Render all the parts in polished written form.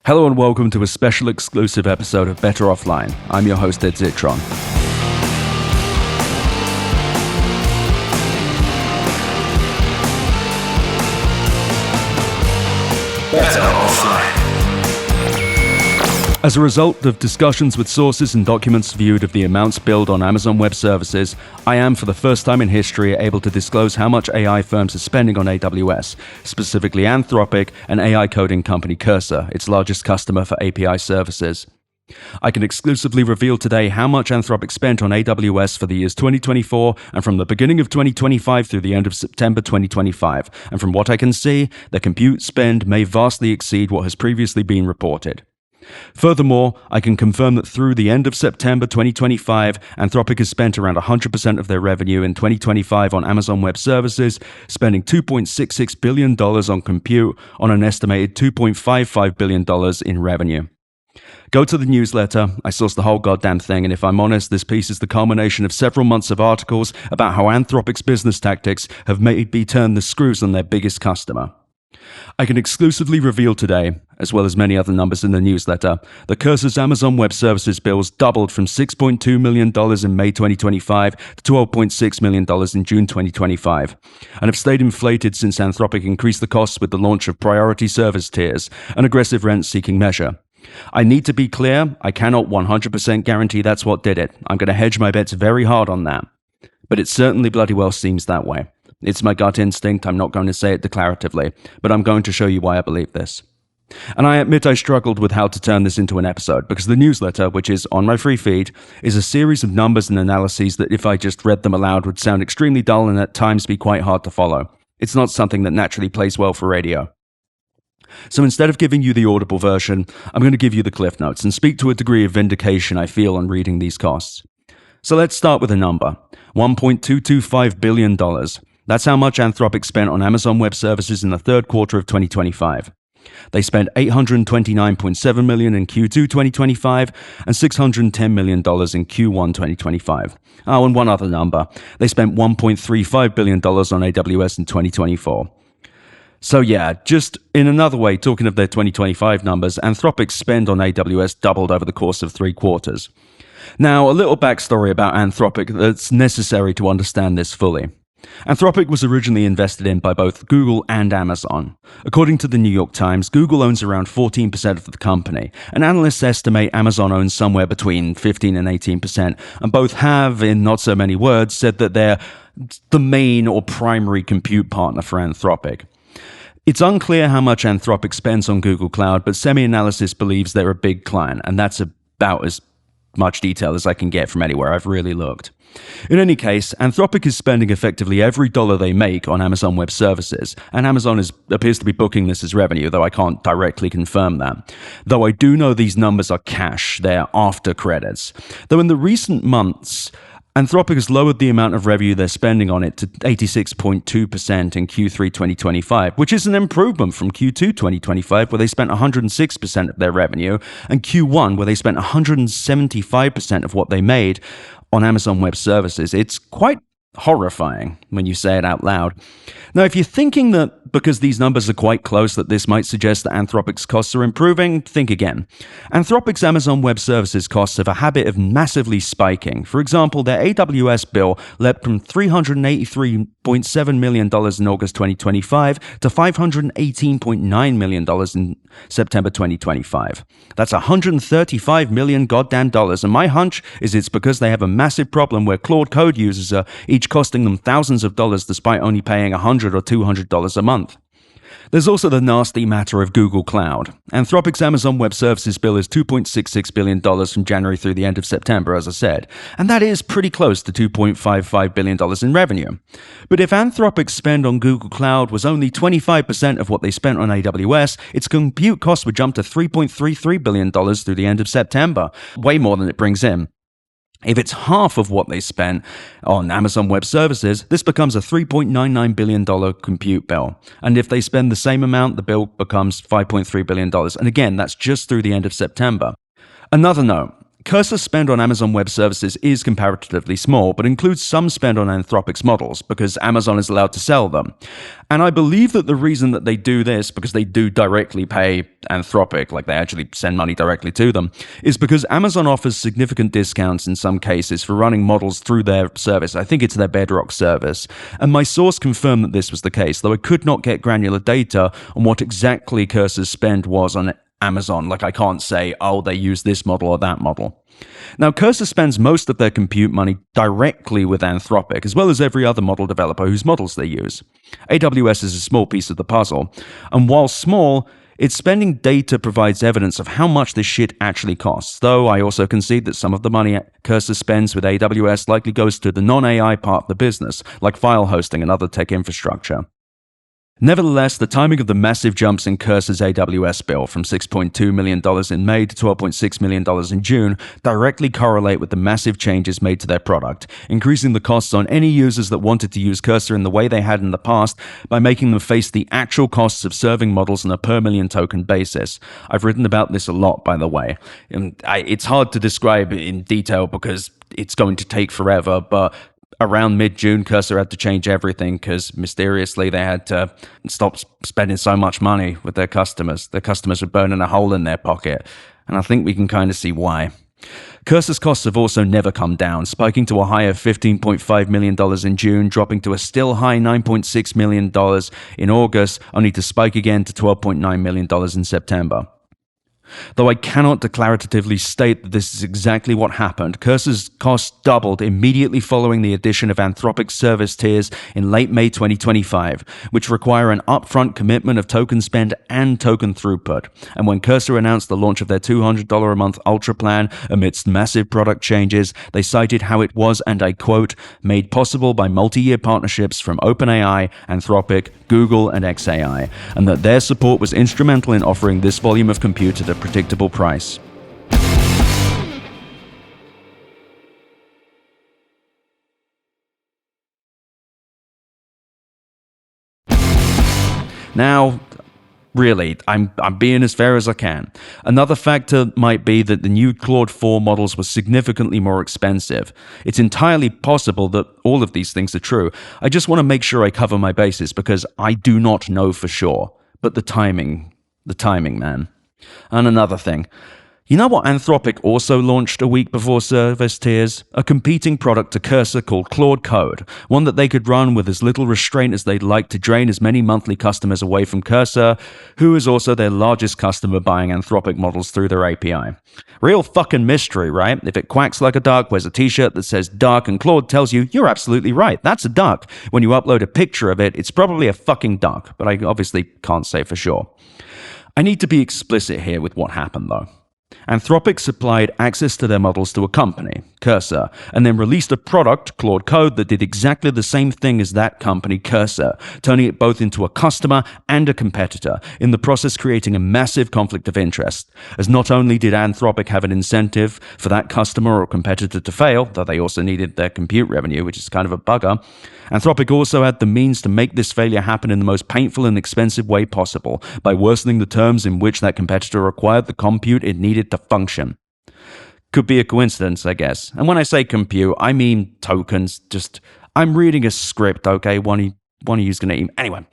Hello and welcome to a special exclusive episode of Better Offline. I'm your host, Ed Zitron. Better Offline. As a result of discussions with sources and documents viewed of the amounts billed on Amazon Web Services, I am, for the first time in history, able to disclose how much AI firms are spending on AWS, specifically Anthropic and AI coding company Cursor, its largest customer for API services. I can exclusively reveal today how much Anthropic spent on AWS for the years 2024 and from the beginning of 2025 through the end of September 2025, and from what I can see, their compute spend may vastly exceed what has previously been reported. Furthermore, I can confirm that through the end of September 2025, Anthropic has spent around 100% of their revenue in 2025 on Amazon Web Services, spending $2.66 billion on compute on an estimated $2.55 billion in revenue. Go to the newsletter, I sourced the whole goddamn thing, and if I'm honest, this piece is the culmination of several months of articles about how Anthropic's business tactics have maybe turned the screws on their biggest customer. I can exclusively reveal today, as well as many other numbers in the newsletter, that Cursor's Amazon Web Services bills doubled from $6.2 million in May 2025 to $12.6 million in June 2025, and have stayed inflated since Anthropic increased the costs with the launch of priority service tiers, an aggressive rent-seeking measure. I need to be clear, I cannot 100% guarantee that's what did it. I'm going to hedge my bets very hard on that. But it certainly bloody well seems that way. It's my gut instinct, I'm not going to say it declaratively, but I'm going to show you why I believe this. And I admit I struggled with how to turn this into an episode, because the newsletter, which is on my free feed, is a series of numbers and analyses that if I just read them aloud would sound extremely dull and at times be quite hard to follow. It's not something that naturally plays well for radio. So instead of giving you the audible version, I'm going to give you the Cliff Notes and speak to a degree of vindication I feel on reading these costs. So let's start with a number, $1.225 billion. That's how much Anthropic spent on Amazon Web Services in the third quarter of 2025. They spent $829.7 million in Q2 2025 and $610 million in Q1 2025. Oh, and one other number. They spent $1.35 billion on AWS in 2024. So yeah, just in another way, talking of their 2025 numbers, Anthropic's spend on AWS doubled over the course of 3 quarters. Now, a little backstory about Anthropic that's necessary to understand this fully. Anthropic was originally invested in by both Google and Amazon. According to the New York Times, Google owns around 14% of the company, and analysts estimate Amazon owns somewhere between 15 and 18%, and both have, in not so many words, said that they're the main or primary compute partner for Anthropic. It's unclear how much Anthropic spends on Google Cloud, but SemiAnalysis believes they're a big client, and that's about as much detail as I can get from anywhere I've really looked. In any case, Anthropic is spending effectively every dollar they make on Amazon Web Services, and Amazon appears to be booking this as revenue, though I can't directly confirm that. Though I do know these numbers are cash, they're after credits. Though in the recent months, Anthropic has lowered the amount of revenue they're spending on it to 86.2% in Q3 2025, which is an improvement from Q2 2025, where they spent 106% of their revenue, and Q1, where they spent 175% of what they made on Amazon Web Services. It's quite horrifying when you say it out loud. Now, if you're thinking that because these numbers are quite close that this might suggest that Anthropic's costs are improving, think again. Anthropic's Amazon Web Services costs have a habit of massively spiking. For example, their AWS bill leapt from $383.7 million in August 2025 to $518.9 million in September 2025. That's $135 million goddamn dollars, and my hunch is it's because they have a massive problem where Claude Code users are each costing them thousands of dollars despite only paying $100 or $200 a month. There's also the nasty matter of Google Cloud. Anthropic's Amazon Web Services bill is $2.66 billion from January through the end of September, as I said, and that is pretty close to $2.55 billion in revenue. But if Anthropic's spend on Google Cloud was only 25% of what they spent on AWS, its compute costs would jump to $3.33 billion through the end of September, way more than it brings in. If it's half of what they spent on Amazon Web Services, this becomes a $3.99 billion compute bill. And if they spend the same amount, the bill becomes $5.3 billion. And again, that's just through the end of September. Another note, Cursor's spend on Amazon Web Services is comparatively small, but includes some spend on Anthropic's models, because Amazon is allowed to sell them. And I believe that the reason that they do this, because they do directly pay Anthropic, like they actually send money directly to them, is because Amazon offers significant discounts in some cases for running models through their service. I think it's their Bedrock service. And my source confirmed that this was the case, though I could not get granular data on what exactly Cursor's spend was on Amazon. Like, I can't say, oh, they use this model or that model. Now, Cursor spends most of their compute money directly with Anthropic, as well as every other model developer whose models they use. AWS is a small piece of the puzzle, and while small, its spending data provides evidence of how much this shit actually costs, though I also concede that some of the money Cursor spends with AWS likely goes to the non-AI part of the business, like file hosting and other tech infrastructure. Nevertheless, the timing of the massive jumps in Cursor's AWS bill from $6.2 million in May to $12.6 million in June directly correlate with the massive changes made to their product, increasing the costs on any users that wanted to use Cursor in the way they had in the past by making them face the actual costs of serving models on a per million token basis. I've written about this a lot, by the way. It's hard to describe in detail because it's going to take forever, but around mid-June, Cursor had to change everything because mysteriously they had to stop spending so much money with their customers. Their customers were burning a hole in their pocket, and I think we can kind of see why. Cursor's costs have also never come down, spiking to a high of $15.5 million in June, dropping to a still high $9.6 million in August, only to spike again to $12.9 million in September. Though I cannot declaratively state that this is exactly what happened, Cursor's costs doubled immediately following the addition of Anthropic service tiers in late May 2025, which require an upfront commitment of token spend and token throughput. And when Cursor announced the launch of their $200 a month Ultra plan amidst massive product changes, they cited how it was, and I quote, made possible by multi-year partnerships from OpenAI, Anthropic, Google, and xAI, and that their support was instrumental in offering this volume of compute at a predictable price. Now, really, I'm being as fair as I can. Another factor might be that the new Claude 4 models were significantly more expensive. It's entirely possible that all of these things are true. I just want to make sure I cover my bases because I do not know for sure. But the timing, man. And another thing. You know what Anthropic also launched a week before service tiers? A competing product to Cursor called Claude Code, one that they could run with as little restraint as they'd like to drain as many monthly customers away from Cursor, who is also their largest customer buying Anthropic models through their API. Real fucking mystery, right? If it quacks like a duck, wears a t-shirt that says duck, and Claude tells you, you're absolutely right, that's a duck. When you upload a picture of it, it's probably a fucking duck, but I obviously can't say for sure. I need to be explicit here with what happened though. Anthropic supplied access to their models to a company, Cursor, and then released a product, Claude Code, that did exactly the same thing as that company, Cursor, turning it both into a customer and a competitor, in the process creating a massive conflict of interest, as not only did Anthropic have an incentive for that customer or competitor to fail, though they also needed their compute revenue, which is kind of a bugger, Anthropic also had the means to make this failure happen in the most painful and expensive way possible, by worsening the terms in which that competitor required the compute it needed to function. Could be a coincidence, I guess. And when I say compute, I mean tokens. I'm reading a script, okay? One of you's going to eat. Anyway,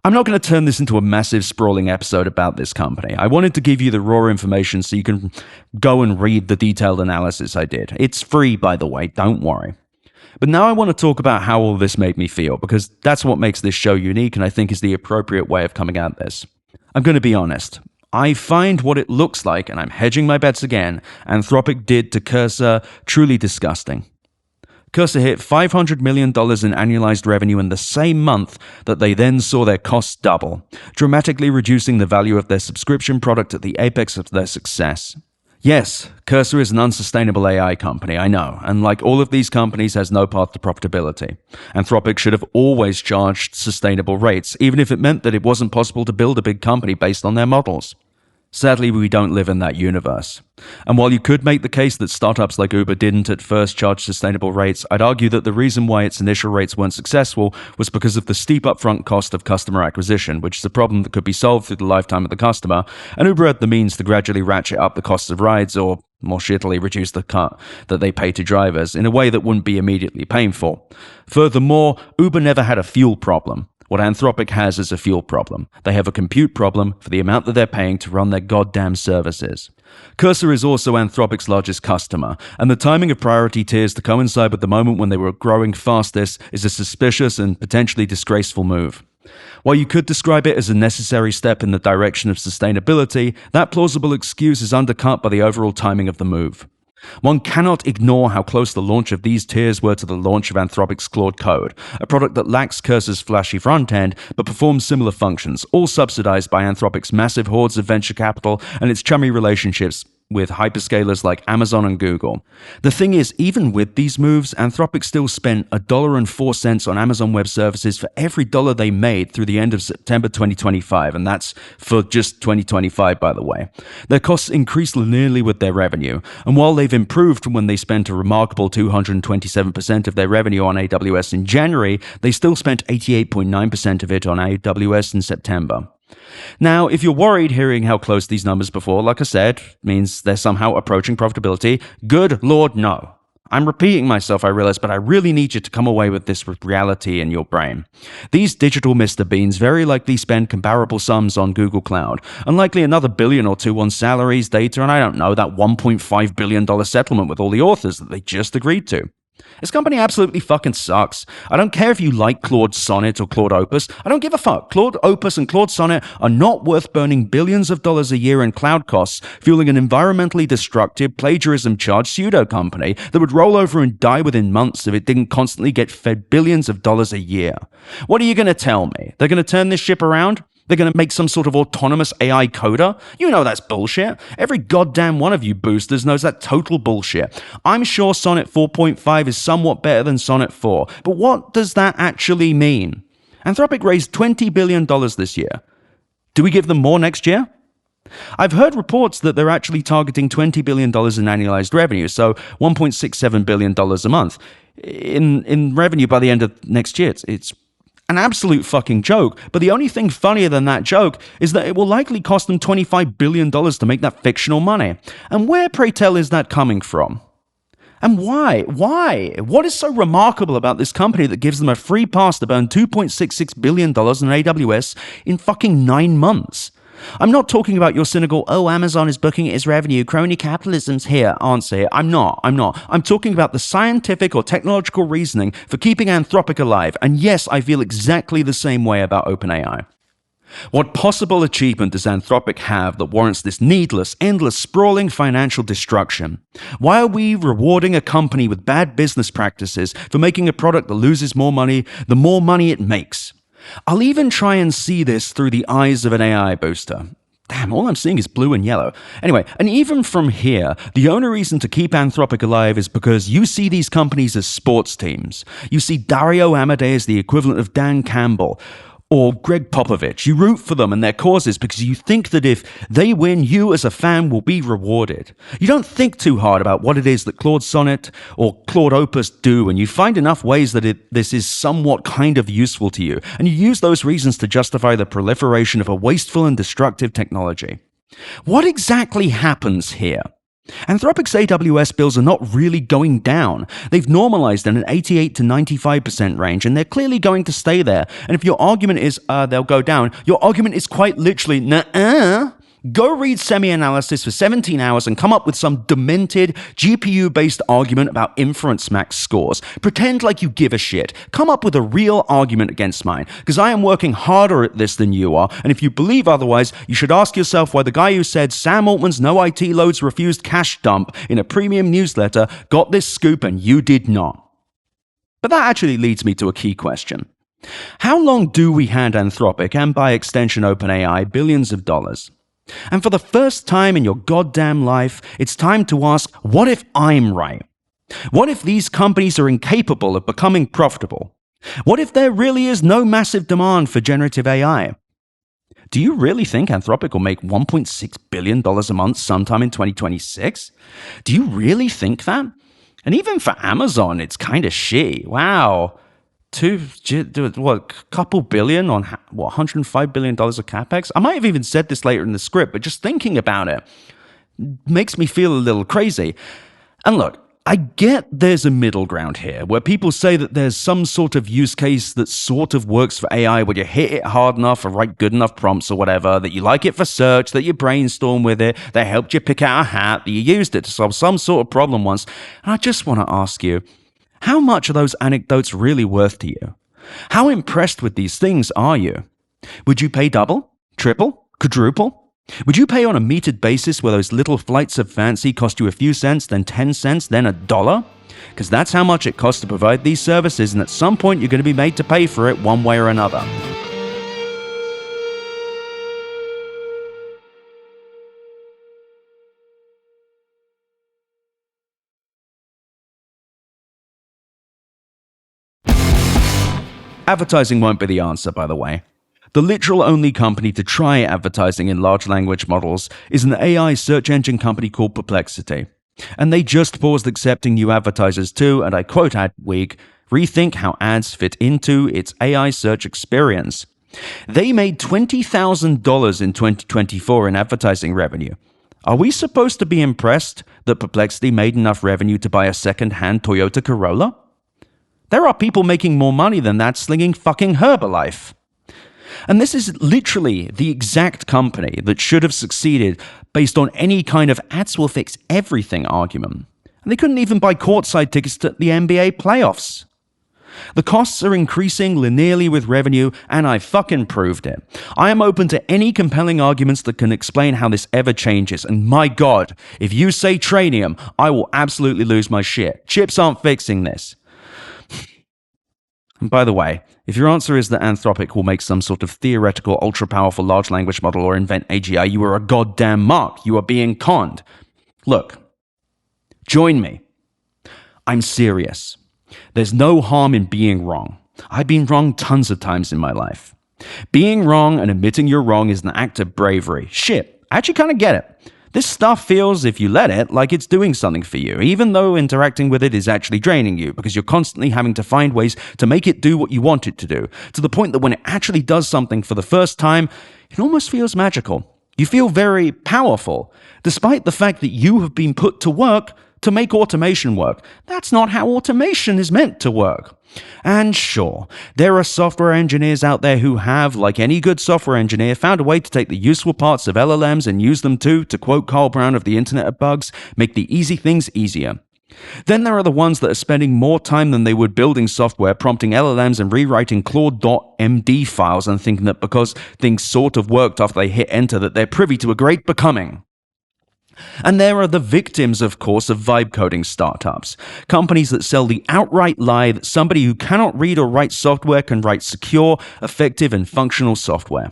I'm not going to turn this into a massive sprawling episode about this company. I wanted to give you the raw information so you can go and read the detailed analysis I did. It's free, by the way, don't worry. But now I want to talk about how all this made me feel, because that's what makes this show unique and I think is the appropriate way of coming at this. I'm going to be honest. I find what it looks like, and I'm hedging my bets again, Anthropic did to Cursor truly disgusting. Cursor hit $500 million in annualized revenue in the same month that they then saw their costs double, dramatically reducing the value of their subscription product at the apex of their success. Yes, Cursor is an unsustainable AI company, I know, and like all of these companies has no path to profitability. Anthropic should have always charged sustainable rates, even if it meant that it wasn't possible to build a big company based on their models. Sadly, we don't live in that universe. And while you could make the case that startups like Uber didn't at first charge sustainable rates, I'd argue that the reason why its initial rates weren't successful was because of the steep upfront cost of customer acquisition, which is a problem that could be solved through the lifetime of the customer, and Uber had the means to gradually ratchet up the costs of rides, or more shittily reduce the cut that they pay to drivers in a way that wouldn't be immediately painful. Furthermore, Uber never had a fuel problem. What Anthropic has is a fuel problem. They have a compute problem for the amount that they're paying to run their goddamn services. Cursor is also Anthropic's largest customer, and the timing of priority tiers to coincide with the moment when they were growing fastest is a suspicious and potentially disgraceful move. While you could describe it as a necessary step in the direction of sustainability, that plausible excuse is undercut by the overall timing of the move. One cannot ignore how close the launch of these tiers were to the launch of Anthropic's Claude Code, a product that lacks Cursor's flashy front end but performs similar functions, all subsidized by Anthropic's massive hordes of venture capital and its chummy relationships with hyperscalers like Amazon and Google. The thing is, even with these moves, Anthropic still spent $1.04 on Amazon Web Services for every dollar they made through the end of September 2025, and that's for just 2025, by the way. Their costs increased linearly with their revenue, and while they've improved from when they spent a remarkable 227% of their revenue on AWS in January, they still spent 88.9% of it on AWS in September. Now, if you're worried hearing how close these numbers before, like I said, means they're somehow approaching profitability, good Lord, no. I'm repeating myself, I realize, but I really need you to come away with this reality in your brain. These digital Mr. Beans very likely spend comparable sums on Google Cloud, and likely another billion or two on salaries, data, and I don't know, that $1.5 billion settlement with all the authors that they just agreed to. This company absolutely fucking sucks. I don't care if you like Claude Sonnet or Claude Opus. I don't give a fuck. Claude Opus and Claude Sonnet are not worth burning billions of dollars a year in cloud costs, fueling an environmentally destructive, plagiarism-charged pseudo company that would roll over and die within months if it didn't constantly get fed billions of dollars a year. What are you going to tell me? They're going to turn this ship around? They're going to make some sort of autonomous AI coder? You know that's bullshit. Every goddamn one of you boosters knows that total bullshit. I'm sure Sonnet 4.5 is somewhat better than Sonnet 4, but what does that actually mean? Anthropic raised $20 billion this year. Do we give them more next year? I've heard reports that they're actually targeting $20 billion in annualized revenue, so $1.67 billion a month in revenue by the end of next year. It's an absolute fucking joke, but the only thing funnier than that joke is that it will likely cost them $25 billion to make that fictional money. And where, pray tell, is that coming from? And why? Why? What is so remarkable about this company that gives them a free pass to burn $2.66 billion in AWS in fucking 9 months? I'm not talking about your cynical, oh, Amazon is booking its revenue, crony capitalism's here answer. I'm not. I'm talking about the scientific or technological reasoning for keeping Anthropic alive. And yes, I feel exactly the same way about OpenAI. What possible achievement does Anthropic have that warrants this needless, endless, sprawling financial destruction? Why are we rewarding a company with bad business practices for making a product that loses more money the more money it makes? I'll even try and see this through the eyes of an AI booster. Damn, all I'm seeing is blue and yellow. Anyway, and even from here, the only reason to keep Anthropic alive is because you see these companies as sports teams. You see Dario Amodei as the equivalent of Dan Campbell or Greg Popovich. You root for them and their causes because you think that if they win, you as a fan will be rewarded. You don't think too hard about what it is that Claude Sonnet or Claude Opus do, and you find enough ways that this is somewhat kind of useful to you, and you use those reasons to justify the proliferation of a wasteful and destructive technology. What exactly happens here? Anthropic's AWS bills are not really going down. They've normalized in an 88 to 95% range, and they're clearly going to stay there. And if your argument is, they'll go down, your argument is quite literally, nuh-uh. Go read semi-analysis for 17 hours and come up with some demented, GPU-based argument about inference max scores. Pretend like you give a shit. Come up with a real argument against mine, because I am working harder at this than you are, and if you believe otherwise, you should ask yourself why the guy who said Sam Altman's no IT loads refused cash dump in a premium newsletter got this scoop and you did not. But that actually leads me to a key question. How long do we hand Anthropic, and by extension OpenAI, billions of dollars? And for the first time in your goddamn life, it's time to ask, what if I'm right? What if these companies are incapable of becoming profitable? What if there really is no massive demand for generative AI? Do you really think Anthropic will make $1.6 billion a month sometime in 2026? Do you really think that? And even for Amazon, it's kind of shitty. Wow. Couple billion on $105 billion of capex? I might have even said this later in the script, but just thinking about it, makes me feel a little crazy. And look, I get there's a middle ground here, where people say that there's some sort of use case that sort of works for AI, where you hit it hard enough or write good enough prompts or whatever, that you like it for search, that you brainstorm with it, that helped you pick out a hat, that you used it to solve some sort of problem once. And I just want to ask you, how much are those anecdotes really worth to you? How impressed with these things are you? Would you pay double, triple, quadruple? Would you pay on a metered basis where those little flights of fancy cost you a few cents, then 10 cents, then $1? Because that's how much it costs to provide these services, and at some point you're going to be made to pay for it one way or another. Advertising won't be the answer, by the way. The literal only company to try advertising in large language models is an AI search engine company called Perplexity. And they just paused accepting new advertisers too, and I quote Adweek, rethink how ads fit into its AI search experience. They made $20,000 in 2024 in advertising revenue. Are we supposed to be impressed that Perplexity made enough revenue to buy a second-hand Toyota Corolla? There are people making more money than that slinging fucking Herbalife. And this is literally the exact company that should have succeeded based on any kind of ads will fix everything argument. And they couldn't even buy courtside tickets to the NBA playoffs. The costs are increasing linearly with revenue, and I fucking proved it. I am open to any compelling arguments that can explain how this ever changes, and my god, if you say tranium, I will absolutely lose my shit. Chips aren't fixing this. And by the way, if your answer is that Anthropic will make some sort of theoretical, ultra-powerful large language model or invent AGI, you are a goddamn mark. You are being conned. Look, join me. I'm serious. There's no harm in being wrong. I've been wrong tons of times in my life. Being wrong and admitting you're wrong is an act of bravery. Shit, I actually kind of get it. This stuff feels, if you let it, like it's doing something for you, even though interacting with it is actually draining you, because you're constantly having to find ways to make it do what you want it to do, to the point that when it actually does something for the first time, it almost feels magical. You feel very powerful, despite the fact that you have been put to work to make automation work. That's not how automation is meant to work. And sure, there are software engineers out there who have, like any good software engineer, found a way to take the useful parts of LLMs and use them to quote Carl Brown of the Internet of Bugs, make the easy things easier. Then there are the ones that are spending more time than they would building software, prompting LLMs and rewriting Claude.md files and thinking that because things sort of worked after they hit enter that they're privy to a great becoming. And there are the victims, of course, of vibe coding startups. Companies that sell the outright lie that somebody who cannot read or write software can write secure, effective, and functional software.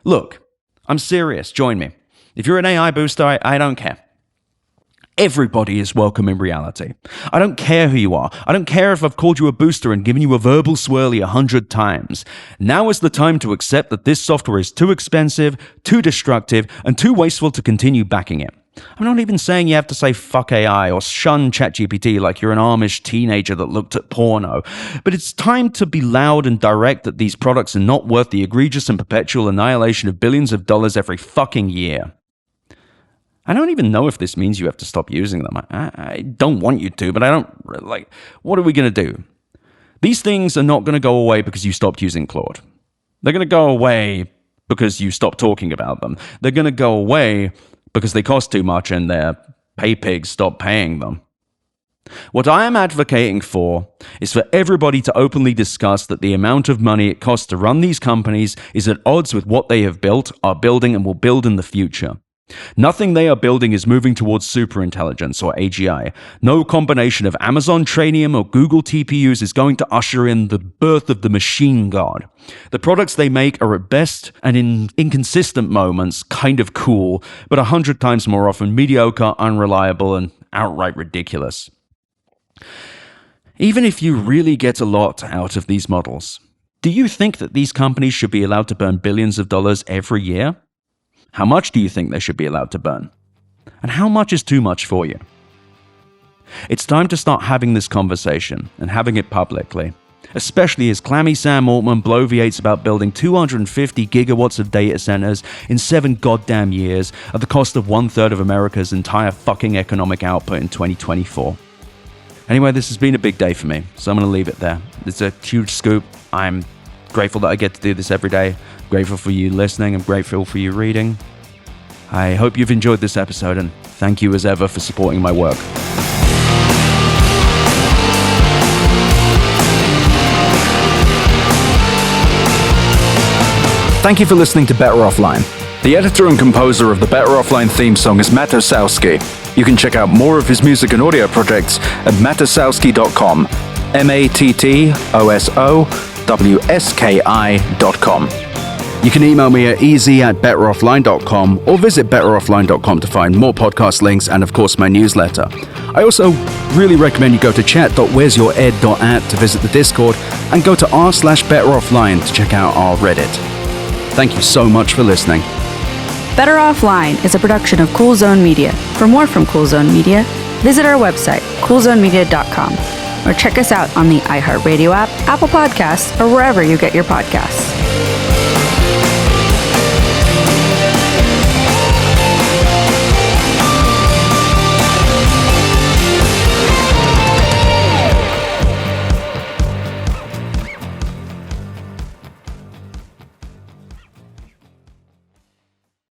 Look, I'm serious. Join me. If you're an AI booster, I don't care. Everybody is welcome in reality. I don't care who you are. I don't care if I've called you a booster and given you a verbal swirly 100 times. Now is the time to accept that this software is too expensive, too destructive, and too wasteful to continue backing it. I'm not even saying you have to say fuck AI or shun ChatGPT like you're an Amish teenager that looked at porno. But it's time to be loud and direct that these products are not worth the egregious and perpetual annihilation of billions of dollars every fucking year. I don't even know if this means you have to stop using them. I don't want you to, but I don't, like, what are we going to do? These things are not going to go away because you stopped using Claude. They're going to go away because you stopped talking about them. They're going to go away because they cost too much and their pay pigs stopped paying them. What I am advocating for is for everybody to openly discuss that the amount of money it costs to run these companies is at odds with what they have built, are building, and will build in the future. Nothing they are building is moving towards superintelligence or AGI. No combination of Amazon Trainium or Google TPUs is going to usher in the birth of the machine god. The products they make are at best and in inconsistent moments kind of cool, but 100 times more often mediocre, unreliable, and outright ridiculous. Even if you really get a lot out of these models, do you think that these companies should be allowed to burn billions of dollars every year? How much do you think they should be allowed to burn? And how much is too much for you? It's time to start having this conversation and having it publicly. especially as clammy Sam Altman bloviates about building 250 gigawatts of data centers in 7 goddamn years at the cost of 1/3 of America's entire fucking economic output in 2024. Anyway, this has been a big day for me, so I'm going to leave it there. It's a huge scoop. I'm grateful that I get to do this every day. I'm grateful for you listening. I'm grateful for you reading. I hope you've enjoyed this episode, and thank you as ever for supporting my work. Thank you for listening to Better Offline. The editor and composer of the Better Offline theme song is Matt Osowski. You can check out more of his music and audio projects at matosowski.com. MATTOSOWSKI.com. You can email me at easy@betteroffline.com or visit betteroffline.com to find more podcast links and, of course, my newsletter. I also really recommend you go to chat.wheresyoured.at to visit the Discord and go to r/betteroffline to check out our Reddit. Thank you so much for listening. Better Offline is a production of Cool Zone Media. For more from Cool Zone Media, visit our website, coolzonemedia.com, or check us out on the iHeart Radio app, Apple Podcasts, or wherever you get your podcasts.